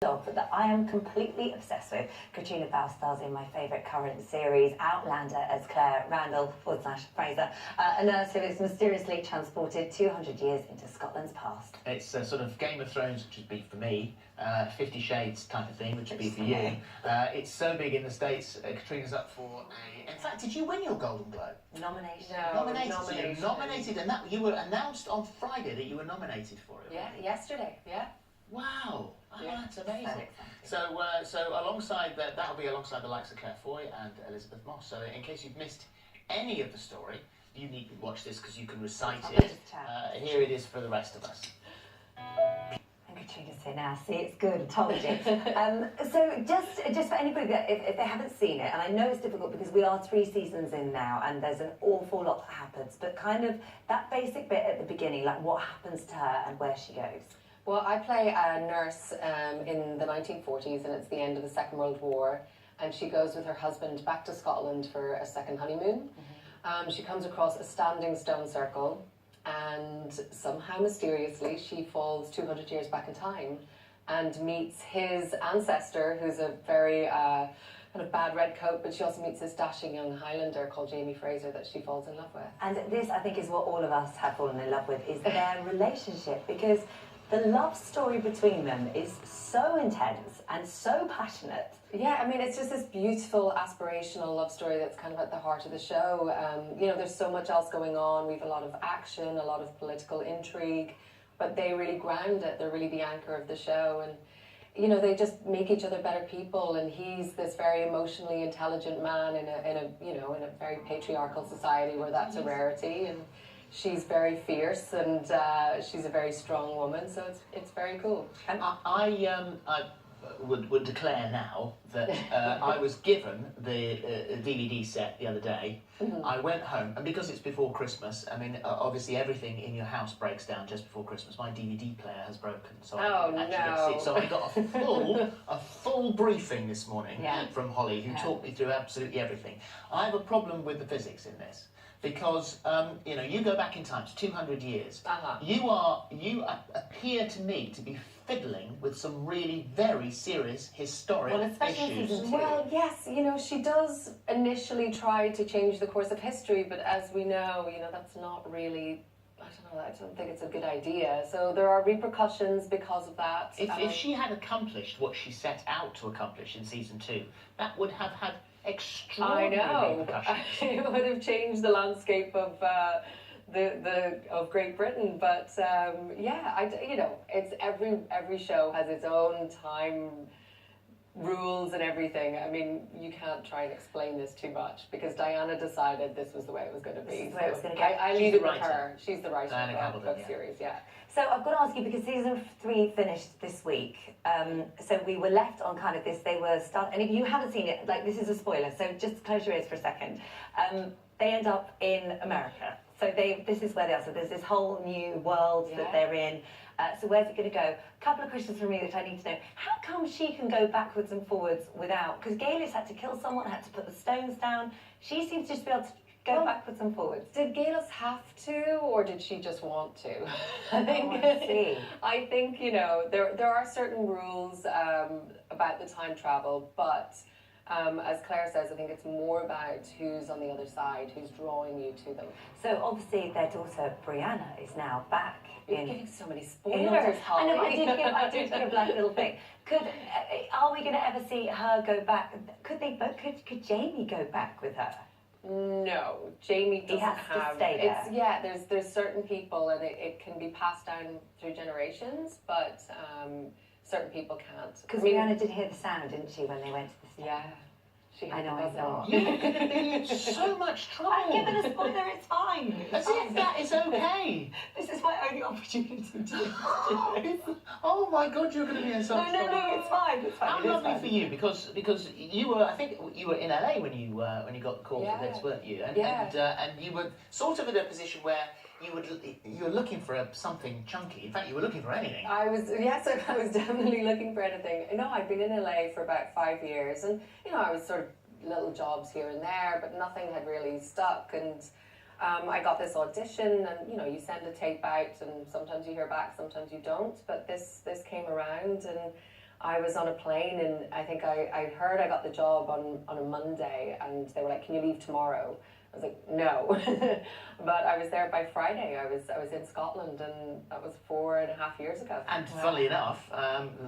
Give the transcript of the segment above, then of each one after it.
That I am completely obsessed with. Caitriona stars in my favourite current series, Outlander, as Claire Randall / Fraser, a nurse who is mysteriously transported 200 years into Scotland's past. It's a sort of Game of Thrones, which would be for me, 50 Shades type of thing, which would be for you. It's so big in the States. Caitriona's up for a... In fact, did you win your Golden Globe? Nomination. No, nominated. nomination. So you're nominated, and that you were announced on Friday that you were nominated for it. Yeah, yesterday. Yeah. Wow. Oh, Yeah. that's amazing. So alongside that'll be alongside the likes of Claire Foy and Elizabeth Moss. So in case you've missed any of the story, you need to watch this because you can recite it. Here it is for the rest of us. And Caitriona's here now. See, it's good. I told you. So just for anybody that if they haven't seen it, and I know it's difficult because we are 3 seasons in now, and there's an awful lot that happens. But kind of that basic bit at the beginning, like what happens to her and where she goes. Well, I play a nurse in the 1940s, and it's the end of the Second World War, and she goes with her husband back to Scotland for a second honeymoon. She comes across a standing stone circle, and somehow mysteriously she falls 200 years back in time and meets his ancestor, who's a very kind of bad redcoat, but she also meets this dashing young Highlander called Jamie Fraser that she falls in love with. And this, I think, is what all of us have fallen in love with, is their relationship, because the love story between them is so intense and so passionate. Yeah, I mean, it's just this beautiful, aspirational love story that's kind of at the heart of the show. You know, there's so much else going on. We've a lot of action, a lot of political intrigue, but they really ground it. They're really the anchor of the show, and you know, they just make each other better people. And he's this very emotionally intelligent man in a very patriarchal society where that's a rarity, and she's very fierce, and she's a very strong woman, so it's very cool. And I would declare now that I was given the DVD set the other day. I went home, and because it's before Christmas, I mean, obviously everything in your house breaks down just before Christmas. My DVD player has broken, so I didn't actually get to see it. So I got a full briefing this morning from Holly, who taught me through absolutely everything. I have a problem with the physics in this. Because you know, you go back in time to 200 years. You appear to me to be fiddling with some really very serious historic issues. Well, yes, you know, she does initially try to change the course of history, but as we know, you know, that's not really. I don't think it's a good idea. So there are repercussions because of that. If she had accomplished what she set out to accomplish in season 2, that would have had extraordinary repercussions. It would have changed the landscape of of Great Britain. But yeah, you know, it's every show has its own time rules and everything. I mean, you can't try and explain this too much because Diana decided this was the way it was going to be. This is the way it was going to go. I leave it with her. She's the writer of the book series. Yeah. So I've got to ask you, because season 3 finished this week, so we were left on kind of this, and if you haven't seen it, like, this is a spoiler, so just close your ears for a second. They end up in America. So this is where they are. So there's this whole new world that they're in. So where's it going to go? A couple of questions from me that I need to know. How come she can go backwards and forwards without... Because Gaelis had to kill someone, had to put the stones down. She seems to just be able to go backwards and forwards. Did Gaelis have to, or did she just want to? I think, you know, there are certain rules about the time travel, but as Claire says, I think it's more about who's on the other side, who's drawing you to them. So obviously their daughter Brianna is now back. You're giving so many spoilers, Holly. I know, I did give like a little thing. Are we going to ever see her go back? Could Jamie go back with her? No, Jamie doesn't to stay there. Yeah, there's certain people, and it can be passed down through generations, but certain people can't. Because Brianna did hear the sound, didn't she, when they went to the stage? Yeah. I know. You're going to be in so much trouble. I'm giving a spoiler, it's fine. As if that is okay. This is my only opportunity to do it. Oh my God, you're going to be in so much trouble. No, it's fine. It's fine. How lovely for you, because you were, I think you were in LA when you got the call for this, weren't you? And you were sort of in a position where you were looking for something chunky. In fact, you were looking for anything. I was definitely looking for anything. No, I'd been in LA for about 5 years, and you know, I was sort of little jobs here and there, but nothing had really stuck. And I got this audition, and you know, you send a tape out, and sometimes you hear back, sometimes you don't. But this came around, and I was on a plane, and I think I heard I got the job on a Monday, and they were like, "Can you leave tomorrow?" I was like, "No," but I was there by Friday. I was in Scotland, and that was 4.5 years ago. And funnily enough,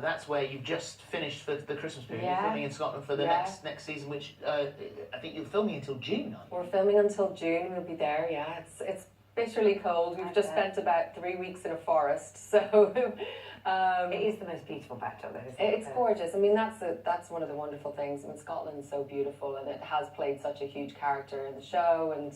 that's where you've just finished for the Christmas period. Yeah. You're filming in Scotland for the Yeah. next season, which I think you're filming until June, aren't you? We're filming until June. We'll be there. Yeah, it's bitterly cold. We've just spent about 3 weeks in a forest, so. It is the most beautiful backdrop, though, isn't it? It's gorgeous. I mean, that's one of the wonderful things. I mean, Scotland's so beautiful, and it has played such a huge character in the show, and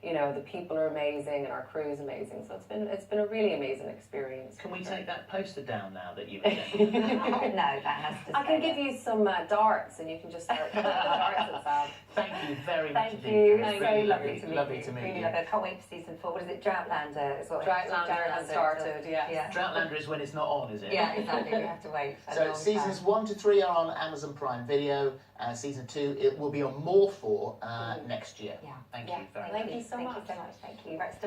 you know, the people are amazing and our crew is amazing. So it's been a really amazing experience. Can we take that poster down now that you've done? No, that has to I stay can give you some darts, and you can just start throwing darts at Sam. Thank you very much Thank indeed. you. It's It's really so lovely to meet lovely you. to meet Really you. love it. I can't wait for season 4. What is it? Droughtlander is what Droughtlander has started, yes. Yeah. Droughtlander is when it's not on, is it? Yeah, exactly. We have to wait. So seasons 1 to 3 are on Amazon Prime Video. Season 2 it will be on More 4 next year. Yeah. Thank Yeah. you very much. Thank you so much. Thank you so much. Thank you. Right, still